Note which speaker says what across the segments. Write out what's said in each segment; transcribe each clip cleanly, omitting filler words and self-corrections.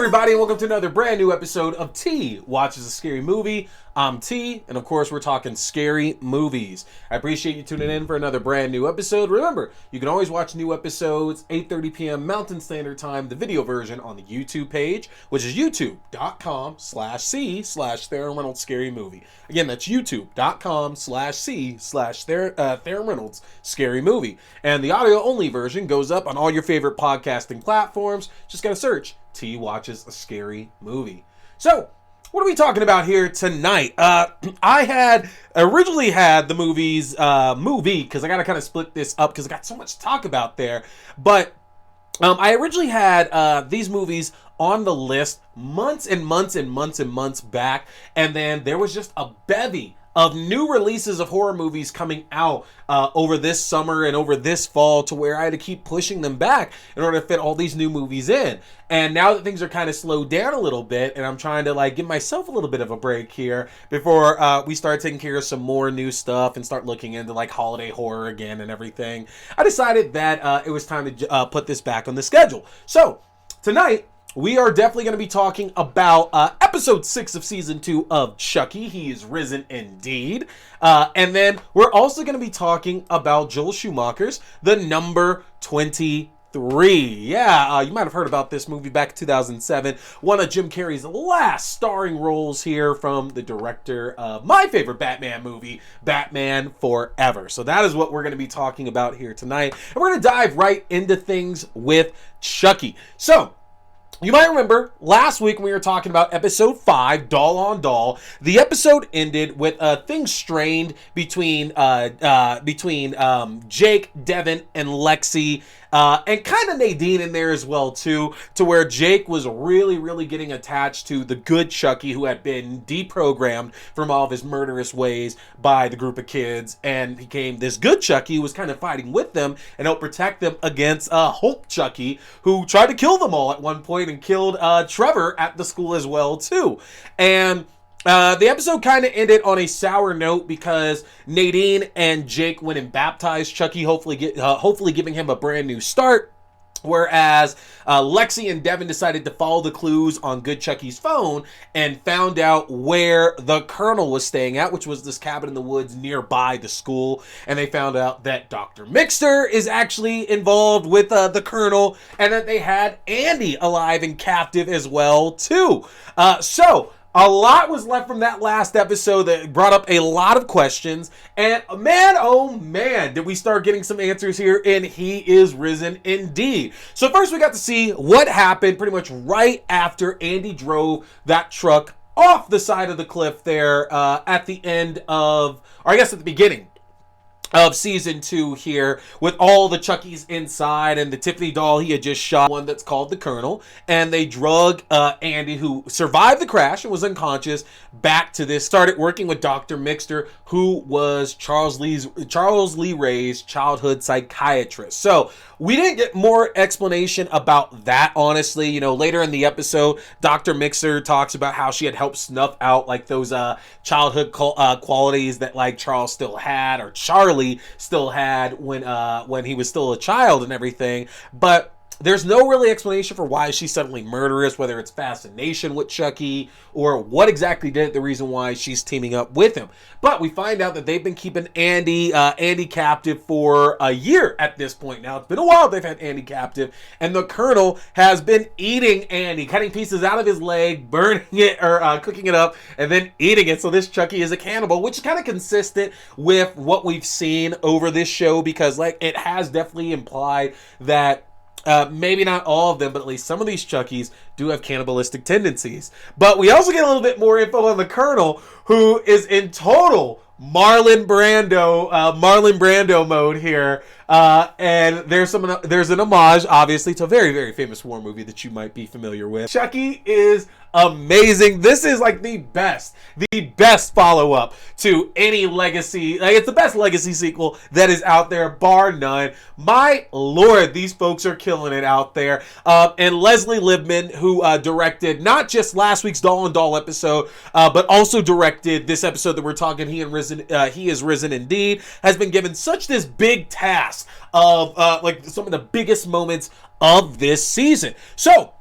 Speaker 1: everybody, and welcome to another brand new episode of T Watches a Scary Movie. I'm T, and of course we're talking scary movies. I appreciate you tuning in for another brand new episode. Remember, you can always watch new episodes 8:30 p.m. Mountain Standard Time, the video version on the YouTube page, which is youtube.com/C/Theron Reynolds Scary Movie. Again, that's youtube.com/C/Theron Reynolds Scary Movie. And the audio only version goes up on all your favorite podcasting platforms. Just gotta search T Watches a Scary Movie. So, what are we talking about here tonight? I had originally had the movie because I gotta kind of split this up because I got so much to talk about there. But I originally had these movies on the list months and months and months and months back, and then there was just a bevy of new releases of horror movies coming out over this summer and over this fall, to where I had to keep pushing them back in order to fit all these new movies in. And now that things are kind of slowed down a little bit, and I'm trying to give myself a little bit of a break here before we start taking care of some more new stuff and start looking into holiday horror again and everything, I decided that it was time to put this back on the schedule. So tonight, we are definitely going to be talking about episode 6 of season 2 of Chucky. He is risen indeed. And then we're also going to be talking about Joel Schumacher's The Number 23. Yeah, you might have heard about this movie back in 2007. One of Jim Carrey's last starring roles here from the director of my favorite Batman movie, Batman Forever. So that is what we're going to be talking about here tonight. And we're going to dive right into things with Chucky. So, you might remember last week when we were talking about episode 5, Doll on Doll. The episode ended with things strained between Jake, Devin, and Lexi, and kind of Nadine in there as well too, to where Jake was really getting attached to the good Chucky, who had been deprogrammed from all of his murderous ways by the group of kids, and became this good Chucky who was kind of fighting with them and helped protect them against Hulk Chucky, who tried to kill them all at one point and killed Trevor at the school as well too. And the episode kind of ended on a sour note because Nadine and Jake went and baptized Chucky, hopefully giving him a brand new start. Whereas Lexi and Devin decided to follow the clues on Good Chucky's phone and found out where the Colonel was staying at, which was this cabin in the woods nearby the school. And they found out that Dr. Mixter is actually involved with the Colonel, and that they had Andy alive and captive as well too. So a lot was left from that last episode that brought up a lot of questions. And man, oh man, did we start getting some answers here, and he is risen indeed. So first we got to see what happened pretty much right after Andy drove that truck off the side of the cliff there at the end of, or I guess at the beginning of season 2 here, with all the Chuckies inside and the Tiffany doll he had just shot, one that's called the Colonel, and they drug Andy, who survived the crash and was unconscious, back to this, started working with Dr. Mixter, who was Charles Lee Ray's childhood psychiatrist. So we didn't get more explanation about that, honestly. Later in the episode, Dr. Mixer talks about how she had helped snuff out those childhood qualities that Charles still had, or Charlie still had when he was still a child and everything. But there's no really explanation for why she's suddenly murderous, whether it's fascination with Chucky or what exactly did it, the reason why she's teaming up with him. But we find out that they've been keeping Andy captive for a year at this point. Now, it's been a while they've had Andy captive, and the Colonel has been eating Andy, cutting pieces out of his leg, burning it, or cooking it up, and then eating it. So this Chucky is a cannibal, which is kind of consistent with what we've seen over this show, because it has definitely implied that maybe not all of them, but at least some of these Chuckies do have cannibalistic tendencies. But we also get a little bit more info on the Colonel, who is in total Marlon Brando mode here. And there's an homage, obviously, to a very famous war movie that you might be familiar with. Chucky is amazing. This is the best follow-up to any legacy. It's the best legacy sequel that is out there, bar none. My lord, these folks are killing it out there. And Leslie Libman, who directed not just last week's Doll and Doll episode, but also directed this episode that we're talking, He is Risen Indeed, has been given such this big task of some of the biggest moments of this season. So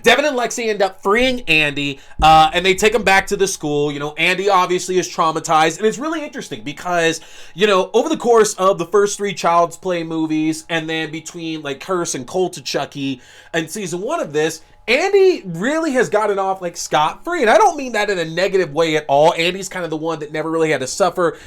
Speaker 1: Devin and Lexi end up freeing Andy, and they take him back to the school. Andy obviously is traumatized, and it's really interesting because, over the course of the first 3 Child's Play movies, and then between, like, Curse and Cult of Chucky, and season 1 of this, Andy really has gotten off, like, scot-free, and I don't mean that in a negative way at all. Andy's kind of the one that never really had to suffer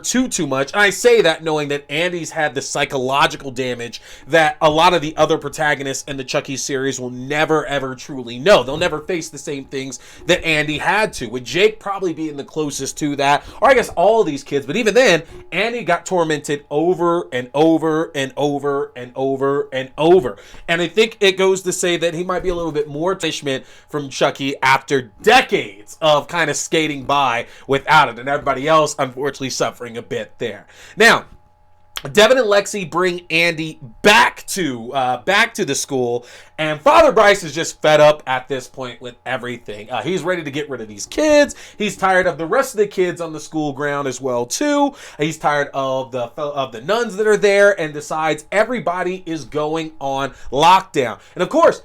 Speaker 1: too much, and I say that knowing that Andy's had the psychological damage that a lot of the other protagonists in the Chucky series will never, ever truly know. They'll never face the same things that Andy had to, with Jake probably being the closest to that, or I guess all of these kids, but even then, Andy got tormented over and over and over and over and over, and I think it goes to say that he might be a little bit more punishment from Chucky after decades of kind of skating by without it, and everybody else unfortunately suffering a bit there. Now, Devin and Lexi bring Andy back to the school, and Father Bryce is just fed up at this point with everything. He's ready to get rid of these kids. He's tired of the rest of the kids on the school ground as well too. He's tired of the nuns that are there, and decides everybody is going on lockdown. And of course,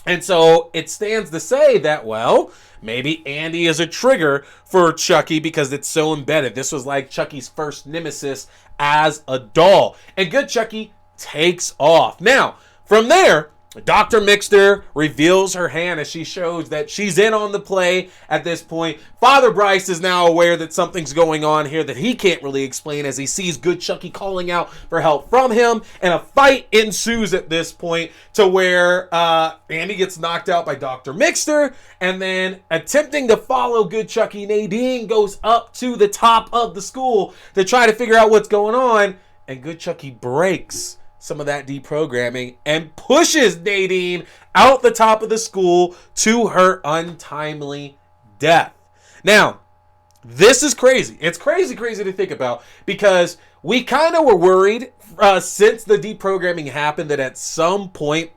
Speaker 1: And so it stands to say that, well, maybe Andy is a trigger for Chucky because it's so embedded. This was like Chucky's first nemesis as a doll. And good Chucky takes off. Now, from there, Dr. Mixter reveals her hand as she shows that she's in on the play at this point. Father Bryce is now aware that something's going on here that he can't really explain as he sees good Chucky calling out for help from him. And a fight ensues at this point to where Andy gets knocked out by Dr. Mixter. And then attempting to follow good Chucky, Nadine goes up to the top of the school to try to figure out what's going on. And good Chucky breaks some of that deprogramming and pushes Nadine out the top of the school to her untimely death. Now, this is crazy. It's crazy to think about because we kind of were worried since the deprogramming happened that at some point,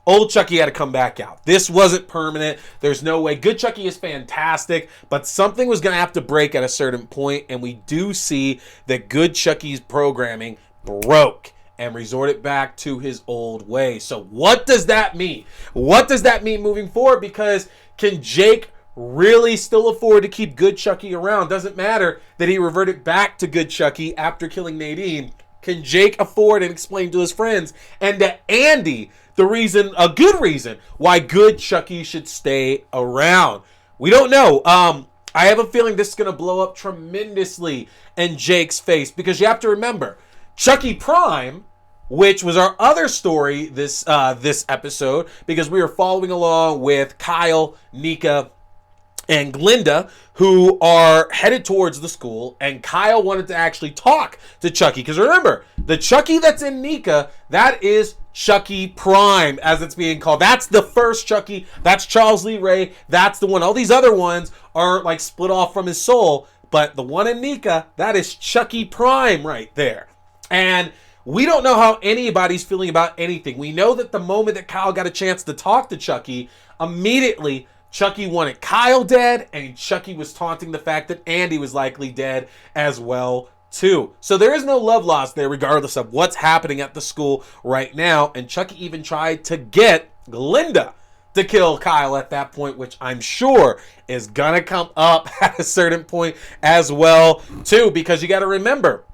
Speaker 1: old Chucky had to come back out. This wasn't permanent. There's no way. Good Chucky is fantastic, but something was going to have to break at a certain point, and we do see that good Chucky's programming broke and resorted back to his old way. So what does that mean? What does that mean moving forward? Because can Jake really still afford to keep good Chucky around? Doesn't matter that he reverted back to good Chucky after killing Nadine. Can Jake afford and explain to his friends and to Andy a good reason why good Chucky should stay around? We don't know. I have a feeling this is going to blow up tremendously in Jake's face because you have to remember, Chucky Prime, which was our other story this episode, because we were following along with Kyle, Nika, and Glinda, who are headed towards the school, and Kyle wanted to actually talk to Chucky. Because remember, the Chucky that's in Nika, that is Chucky Prime, as it's being called. That's the first Chucky. That's Charles Lee Ray. That's the one. All these other ones are like split off from his soul. But the one in Nika, that is Chucky Prime right there. And we don't know how anybody's feeling about anything. We know that the moment that Kyle got a chance to talk to Chucky, immediately Chucky wanted Kyle dead, and Chucky was taunting the fact that Andy was likely dead as well, too. So there is no love lost there, regardless of what's happening at the school right now. And Chucky even tried to get Glinda to kill Kyle at that point, which I'm sure is gonna come up at a certain point as well, too. Because you got to remember,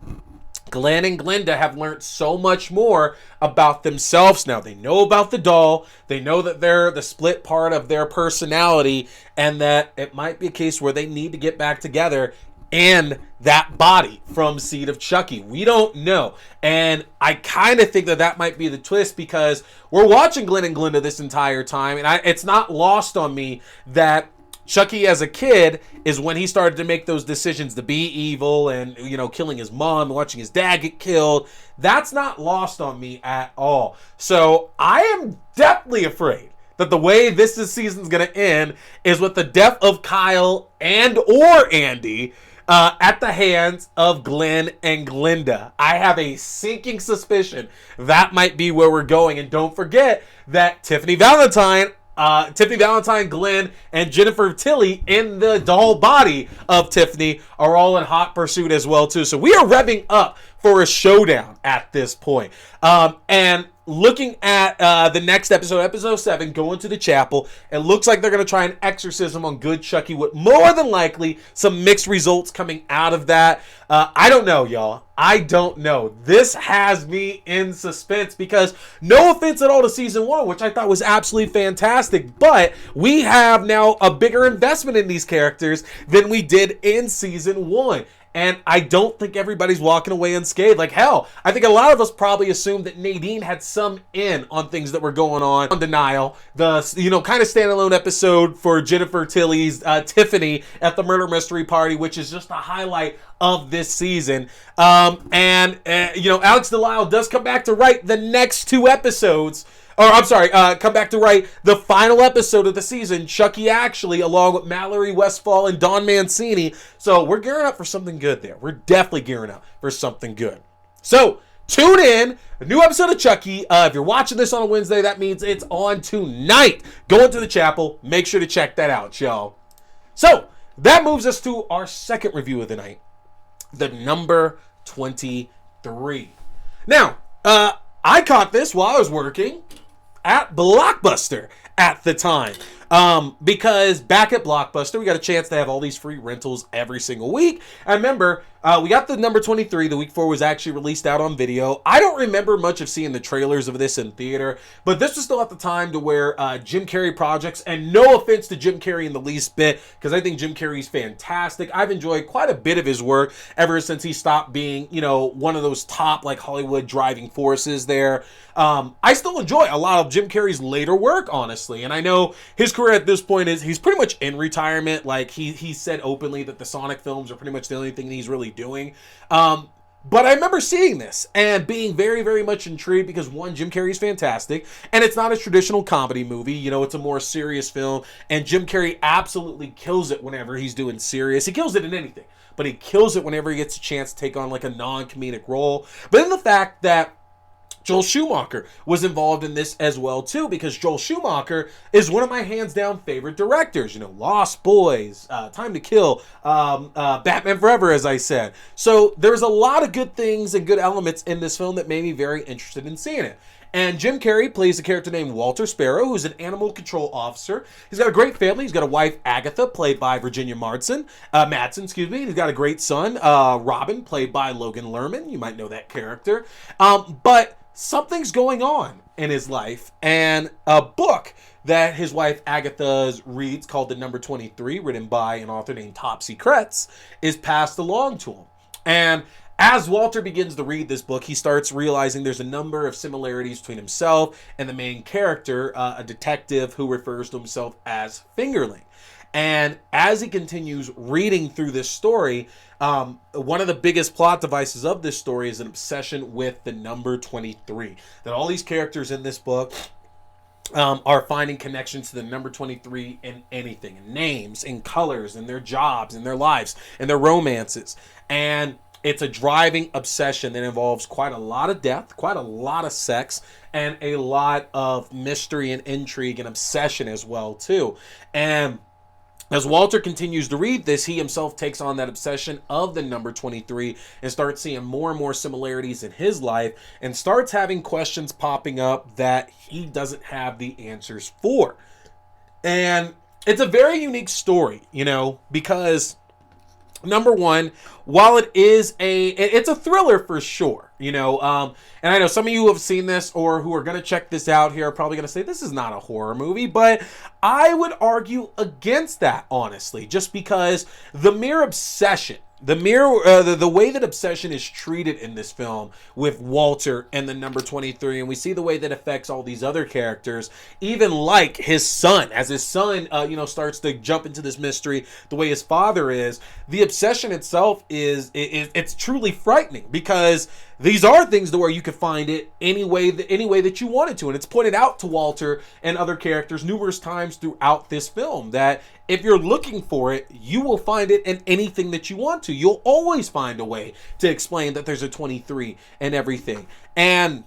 Speaker 1: Glenn and Glinda have learned so much more about themselves now. They know about the doll. They know that they're the split part of their personality, and that it might be a case where they need to get back together and that body from Seed of Chucky. We don't know. And I kind of think that that might be the twist, because we're watching Glenn and Glinda this entire time, and it's not lost on me that Chucky as a kid is when he started to make those decisions to be evil and, you know, killing his mom, watching his dad get killed. That's not lost on me at all. So I am definitely afraid that the way this season's going to end is with the death of Kyle and or Andy at the hands of Glenn and Glinda. I have a sinking suspicion that might be where we're going. And don't forget that Tiffany Valentine, Glenn, and Jennifer Tilly in the doll body of Tiffany are all in hot pursuit as well, too. So we are revving up for a showdown at this point. And looking at the next episode, episode 7, going to the chapel, it looks like they're going to try an exorcism on good Chucky with more than likely some mixed results coming out of that. I don't know, y'all. I don't know. This has me in suspense because no offense at all to season 1, which I thought was absolutely fantastic, but we have now a bigger investment in these characters than we did in season 1. And I don't think everybody's walking away unscathed. Like, hell, I think a lot of us probably assumed that Nadine had some in on things that were going on Denial. The, kind of standalone episode for Jennifer Tilly's Tiffany at the murder mystery party, which is just a highlight of this season. Alex Delisle does come back to write the next 2 episodes. Come back to write the final episode of the season, Chucky Actually, along with Mallory Westfall and Don Mancini. So we're gearing up for something good there. We're definitely gearing up for something good. So tune in, a new episode of Chucky. If you're watching this on a Wednesday, that means it's on tonight. Go into the chapel. Make sure to check that out, y'all. So that moves us to our second review of the night, the number 23. Now, I caught this while I was working at Blockbuster at the time. Because back at Blockbuster, we got a chance to have all these free rentals every single week. I remember we got the number 23 the week before it was actually released out on video. I don't remember much of seeing the trailers of this in theater, but this was still at the time to where Jim Carrey projects, and no offense to Jim Carrey in the least bit, because I think Jim Carrey's fantastic. I've enjoyed quite a bit of his work ever since he stopped being, one of those top like Hollywood driving forces there. I still enjoy a lot of Jim Carrey's later work, honestly, and I know his career at this point is he's pretty much in retirement. Like he said openly that the Sonic films are pretty much the only thing he's really doing. But I remember seeing this and being very, very much intrigued because, one, Jim Carrey's fantastic, and it's not a traditional comedy movie. It's a more serious film, and Jim Carrey absolutely kills it whenever he's doing serious. He kills it in anything, but he kills it whenever he gets a chance to take on like a non-comedic role. But in the fact that Joel Schumacher was involved in this as well, too, because Joel Schumacher is one of my hands-down favorite directors. Lost Boys, Time to Kill, Batman Forever, as I said. So there's a lot of good things and good elements in this film that made me very interested in seeing it. And Jim Carrey plays a character named Walter Sparrow, who's an animal control officer. He's got a great family. He's got a wife, Agatha, played by Virginia Madsen. He's got a great son, Robin, played by Logan Lerman. You might know that character. But something's going on in his life, and a book that his wife Agatha reads called The Number 23, written by an author named Topsy Kretz, is passed along to him. And as Walter begins to read this book, he starts realizing there's a number of similarities between himself and the main character, a detective who refers to himself as Fingerling. And as he continues reading through this story, one of the biggest plot devices of this story is an obsession with the number 23. That all these characters in this book are finding connections to the number 23 in anything, in names, in colors, in their jobs, in their lives, in their romances. And it's a driving obsession that involves quite a lot of death, quite a lot of sex, and a lot of mystery and intrigue and obsession as well, too. And as Walter continues to read this, he himself takes on that obsession of the number 23 and starts seeing more and more similarities in his life and starts having questions popping up that he doesn't have the answers for. And it's a very unique story, because number one, while it's a thriller for sure, and I know some of you who have seen this or who are going to check this out here are probably going to say this is not a horror movie, but I would argue against that, honestly, just because the mere obsession, the way that obsession is treated in this film with Walter and the number 23, and we see the way that affects all these other characters, even like his son, as his son, starts to jump into this mystery, the way his father is, the obsession itself it's truly frightening, because these are things to where you could find it any way that you wanted to. And it's pointed out to Walter and other characters numerous times throughout this film that if you're looking for it, you will find it in anything that you want to. You'll always find a way to explain that there's a 23 and everything. And,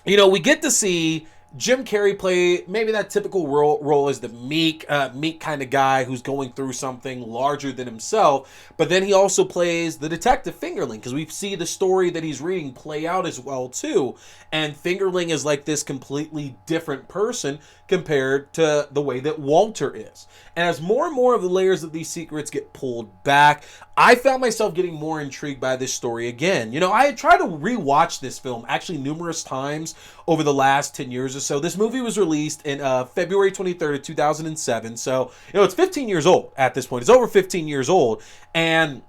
Speaker 1: we get to see Jim Carrey played maybe that typical role as the meek kind of guy who's going through something larger than himself. But then he also plays the detective Fingerling, because we see the story that he's reading play out as well too. And Fingerling is like this completely different person compared to the way that Walter is. And as more and more of the layers of these secrets get pulled back, I found myself getting more intrigued by this story again. You know, I had tried to rewatch this film actually numerous times over the last 10 years or so. This movie was released in February 23rd of 2007. So, you know, it's 15 years old at this point. It's over 15 years old. And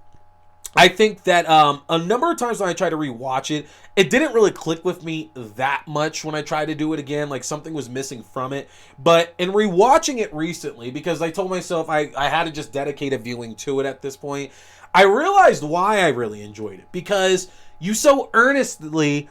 Speaker 1: I think that a number of times when I tried to rewatch it, it didn't really click with me that much when I tried to do it again. Like something was missing from it. But in rewatching it recently, because I told myself I had to just dedicate a viewing to it at this point, I realized why I really enjoyed it. Because you so earnestly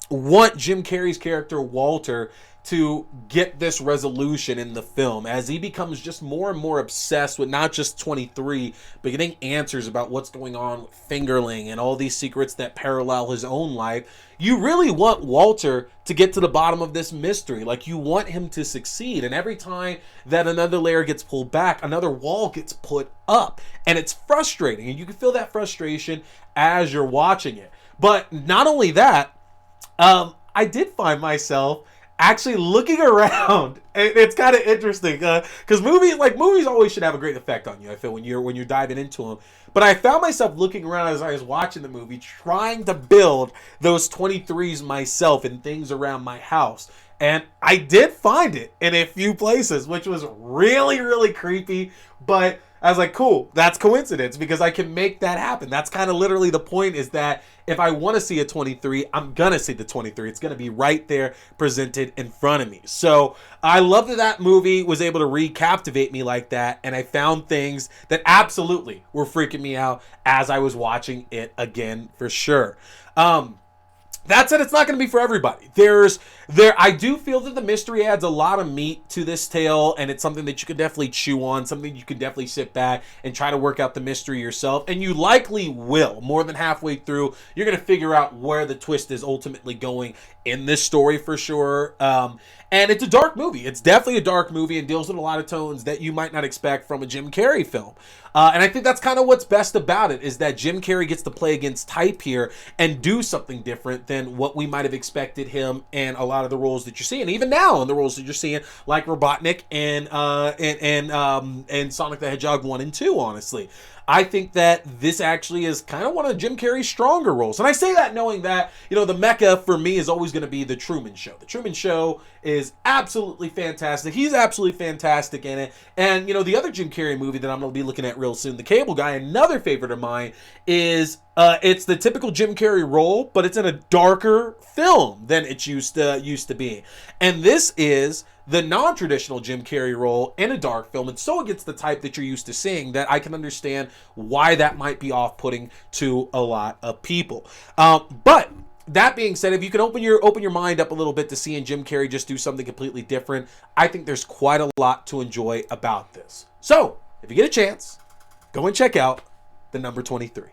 Speaker 1: want Jim Carrey's character Walter to get this resolution in the film as he becomes just more and more obsessed with not just 23, but getting answers about what's going on with Fingerling and all these secrets that parallel his own life. You really want Walter to get to the bottom of this mystery. Like, you want him to succeed. And every time that another layer gets pulled back, another wall gets put up. And it's frustrating. And you can feel that frustration as you're watching it. But not only that, I did find myself actually looking around. It's kind of interesting because movies always should have a great effect on you, I feel, when you're diving into them. But I found myself looking around as I was watching the movie, trying to build those 23s myself and things around my house. And I did find it in a few places, which was really, really creepy. But I was like, cool, that's coincidence, because I can make that happen. That's kind of literally the point, is that if I want to see a 23, I'm going to see the 23. It's going to be right there presented in front of me. So I love that movie was able to recaptivate me like that. And I found things that absolutely were freaking me out as I was watching it again, for sure. That said, it's not going to be for everybody. I do feel that the mystery adds a lot of meat to this tale, and it's something that you can definitely chew on, something you can definitely sit back and try to work out the mystery yourself, and you likely will. More than halfway through, you're going to figure out where the twist is ultimately going in this story, for sure. And it's a dark movie. It's definitely a dark movie and deals with a lot of tones that you might not expect from a Jim Carrey film. And I think that's kind of what's best about it, is that Jim Carrey gets to play against type here and do something different than what we might have expected him in a lot of the roles that you're seeing. Even now in the roles that you're seeing, like Robotnik and Sonic the Hedgehog 1 and 2, honestly. I think that this actually is kind of one of Jim Carrey's stronger roles. And I say that knowing that, you know, the mecca for me is always going to be The Truman Show. The Truman Show is absolutely fantastic. He's absolutely fantastic in it. And, you know, the other Jim Carrey movie that I'm going to be looking at real soon, The Cable Guy, another favorite of mine, is it's the typical Jim Carrey role, but it's in a darker film than it used to be. And this is the non-traditional Jim Carrey role in a dark film, and so against the type that you're used to seeing, that I can understand why that might be off-putting to a lot of people. But that being said, if you can open your mind up a little bit to seeing Jim Carrey just do something completely different, I think there's quite a lot to enjoy about this. So, if you get a chance, go and check out the number 23.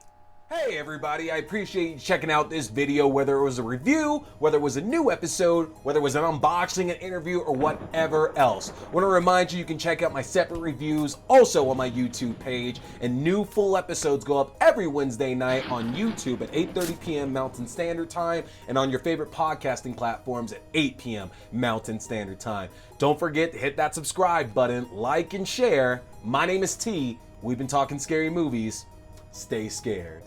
Speaker 1: Hey everybody, I appreciate you checking out this video, whether it was a review, whether it was a new episode, whether it was an unboxing, an interview, or whatever else. I want to remind you can check out my separate reviews also on my YouTube page, and new full episodes go up every Wednesday night on YouTube at 8:30 p.m. Mountain Standard Time, and on your favorite podcasting platforms at 8 p.m. Mountain Standard Time. Don't forget to hit that subscribe button, like and share. My name is T. We've been talking scary movies. Stay scared.